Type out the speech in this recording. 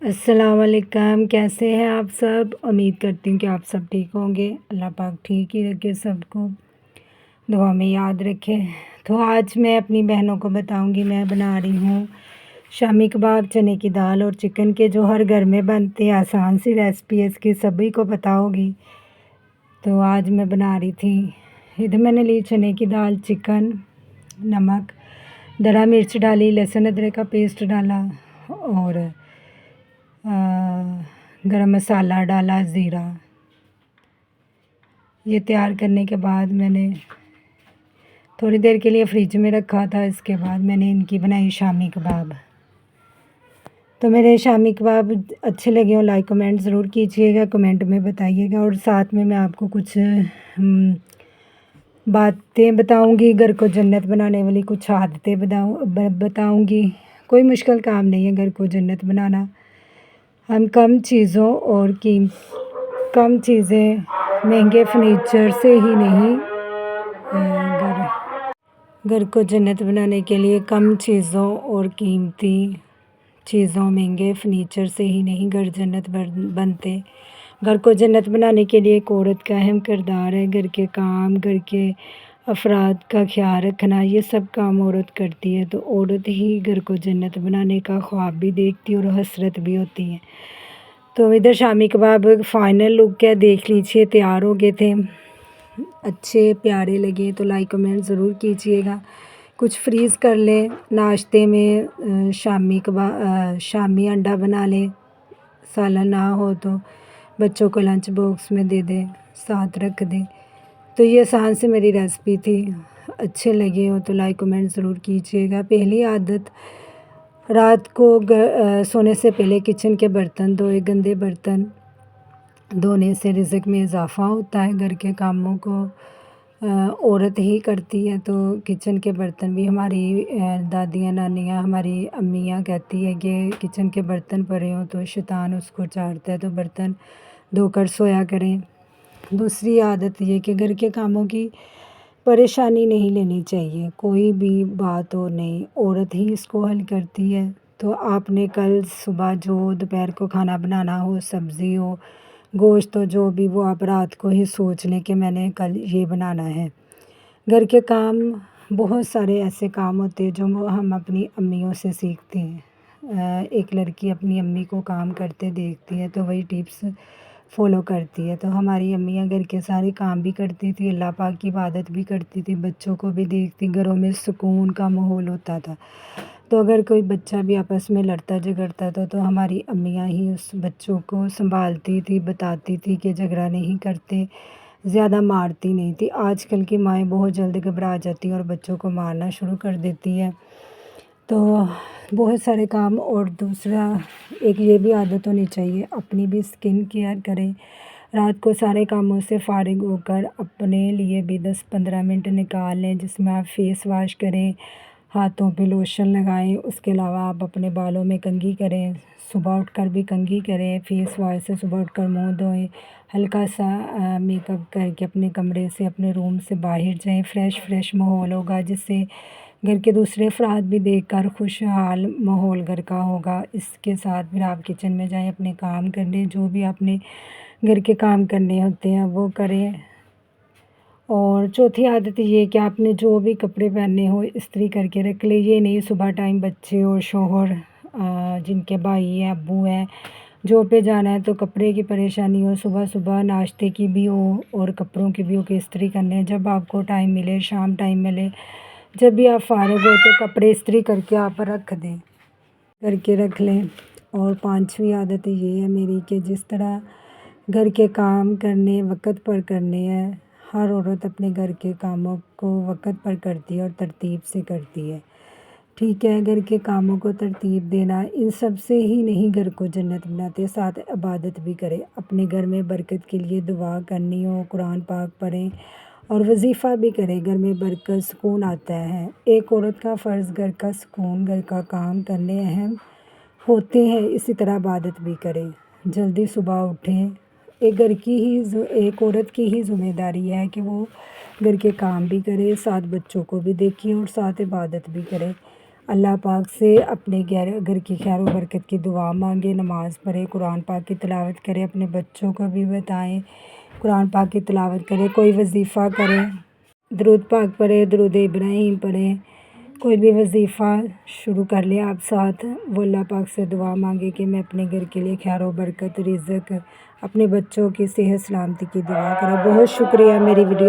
السلام علیکم، کیسے ہیں آپ سب؟ امید کرتی ہوں کہ آپ سب ٹھیک ہوں گے۔ اللہ پاک ٹھیک ہی رکھے، سب کو دعا میں یاد رکھے۔ تو آج میں اپنی بہنوں کو بتاؤں گی، میں بنا رہی ہوں شامی کباب، چنے کی دال اور چکن کے، جو ہر گھر میں بنتے ہیں، آسان سی ریسپی ہے، اس کی سبھی کو پتہ ہوگی۔ تو آج میں بنا رہی تھی، ادھر میں نے لی چنے کی دال، چکن، نمک، درا مرچ ڈالی، لہسن ادرک کا پیسٹ ڈالا اور گرم مسالہ ڈالا، زیرہ۔ یہ تیار کرنے کے بعد میں نے تھوڑی دیر کے لیے فریج میں رکھا تھا۔ اس کے بعد میں نے ان کی بنائی شامی کباب۔ تو میرے شامی کباب اچھے لگے ہوں، لائک کمنٹ ضرور کیجیے گا، کمنٹ میں بتائیے گا، اور ساتھ میں آپ کو کچھ باتیں بتاؤں گی، گھر کو جنت بنانے والی کچھ عادتیں بتاؤں گی۔ کوئی مشکل کام نہیں ہے گھر کو جنت بنانا۔ ہم کم چیزیں مہنگے فرنیچر سے ہی نہیں، گھر کو جنت بنانے کے لیے کم چیزوں اور قیمتی چیزوں، مہنگے فرنیچر سے ہی نہیں گھر جنت بنتے۔ گھر کو جنت بنانے کے لیے ایک عورت کا اہم کردار ہے۔ گھر کے کام، گھر کے افراد کا خیال رکھنا، یہ سب کام عورت کرتی ہے۔ تو عورت ہی گھر کو جنت بنانے کا خواب بھی دیکھتی اور حسرت بھی ہوتی ہے۔ تو ادھر شامی کباب فائنل لک ہے، دیکھ لیجیے، تیار ہو گئے تھے، اچھے پیارے لگے تو لائک کمنٹ ضرور کیجیے گا۔ کچھ فریز کر لیں، ناشتے میں شامی انڈا بنا لیں، سالن نہ ہو تو بچوں کو لنچ باکس میں دے دیں، ساتھ رکھ دیں۔ تو یہ آسان سے میری ریسپی تھی، اچھے لگے ہو تو لائک کمنٹ ضرور کیجیے گا۔ پہلی عادت، رات کو سونے سے پہلے کچن کے برتن دھوئے۔ گندے برتن دھونے سے رزق میں اضافہ ہوتا ہے۔ گھر کے کاموں کو عورت ہی کرتی ہے، تو کچن کے برتن بھی، ہماری دادیاں، نانیاں، ہماری امیاں کہتی ہے کہ کچن کے برتن پڑے ہوں تو شیطان اس کو چاٹتا ہے، تو برتن دھو کر سویا کریں۔ دوسری عادت یہ کہ گھر کے کاموں کی پریشانی نہیں لینی چاہیے، کوئی بھی بات ہو نہیں، عورت ہی اس کو حل کرتی ہے۔ تو آپ نے کل صبح جو دوپہر کو کھانا بنانا ہو، سبزی ہو، گوشت ہو، جو بھی، وہ آپ رات کو ہی سوچ لیں کہ میں نے کل یہ بنانا ہے۔ گھر کے کام، بہت سارے ایسے کام ہوتے ہیں جو ہم اپنی امیوں سے سیکھتے ہیں۔ ایک لڑکی اپنی امی کو کام کرتے دیکھتی ہے تو وہی ٹپس فالو کرتی ہے۔ تو ہماری امیاں گھر کے سارے کام بھی کرتی تھی، اللہ پاک کی عبادت بھی کرتی تھی، بچوں کو بھی دیکھتی، گھروں میں سکون کا ماحول ہوتا تھا۔ تو اگر کوئی بچہ بھی آپس میں لڑتا جھگڑتا تھا تو ہماری امیاں ہی اس بچوں کو سنبھالتی تھی، بتاتی تھی کہ جھگڑا نہیں کرتے، زیادہ مارتی نہیں تھی۔ آج کل کی مائیں بہت جلد گھبرا جاتی ہیں اور بچوں کو مارنا شروع کر دیتی ہے۔ تو بہت سارے کام، اور دوسرا ایک یہ بھی عادت ہونی چاہیے، اپنی بھی اسکن کیئر کریں۔ رات کو سارے کاموں سے فارغ ہو کر اپنے لیے بھی 10-15 منٹ نکال لیں، جس میں آپ فیس واش کریں، ہاتھوں پہ لوشن لگائیں۔ اس کے علاوہ آپ اپنے بالوں میں کنگھی کریں، صبح اٹھ کر بھی کنگھی کریں، فیس واش سے صبح اٹھ کر منہ دھوئیں، ہلکا سا میک اپ کر کے اپنے کمرے سے، اپنے روم سے باہر جائیں، فریش ماحول ہوگا، جس سے گھر کے دوسرے افراد بھی دیکھ کر خوشحال ماحول گھر کا ہوگا۔ اس کے ساتھ پھر آپ کچن میں جائیں، اپنے کام کرنے، جو بھی آپ نے گھر کے کام کرنے ہوتے ہیں وہ کریں۔ اور چوتھی عادت یہ کہ آپ نے جو بھی کپڑے پہننے ہو استری کر کے رکھ لیں۔ یہ نہیں صبح ٹائم بچے اور شوہر، جن کے بھائی ہیں، ابو ہیں، جو پہ جانا ہے تو کپڑے کی پریشانی ہو، صبح صبح ناشتے کی بھی ہو اور کپڑوں کی بھی ہو کہ استری کرنے، جب آپ کو ٹائم ملے، شام ٹائم ملے، جب بھی آپ فارغ ہو تو کپڑے استری کر کے آپ رکھ دیں، کر کے رکھ لیں۔ اور پانچویں عادت یہ ہے میری کہ جس طرح گھر کے کام کرنے وقت پر کرنے ہیں، ہر عورت اپنے گھر کے کاموں کو وقت پر کرتی ہے اور ترتیب سے کرتی ہے، ٹھیک ہے؟ گھر کے کاموں کو ترتیب دینا، ان سب سے ہی نہیں گھر کو جنت بناتے، ساتھ عبادت بھی کرے، اپنے گھر میں برکت کے لیے دعا کرنی ہو، قرآن پاک پڑھیں اور وظیفہ بھی کریں، گھر میں برکت، سکون آتا ہے۔ ایک عورت کا فرض گھر کا سکون، گھر کا کام کرنے اہم ہوتے ہیں، اسی طرح عبادت بھی کریں، جلدی صبح اٹھیں۔ ایک عورت کی ہی ذمہ داری ہے کہ وہ گھر کے کام بھی کرے، ساتھ بچوں کو بھی دیکھیں اور ساتھ عبادت بھی کرے۔ اللہ پاک سے اپنے گھر کی خیر و برکت کی دعا مانگے، نماز پڑھے، قرآن پاک کی تلاوت کرے، اپنے بچوں کو بھی بتائیں قرآن پاک کی تلاوت کرے، کوئی وظیفہ کرے، درود پاک پڑھے، درود ابراہیم پڑھے، کوئی بھی وظیفہ شروع کر لیا آپ ساتھ، وہ اللہ پاک سے دعا مانگے کہ میں اپنے گھر کے لیے خیر و برکت، رزق، اپنے بچوں کی صحت سلامتی کی دعا کریں۔ بہت شکریہ میری ویڈیو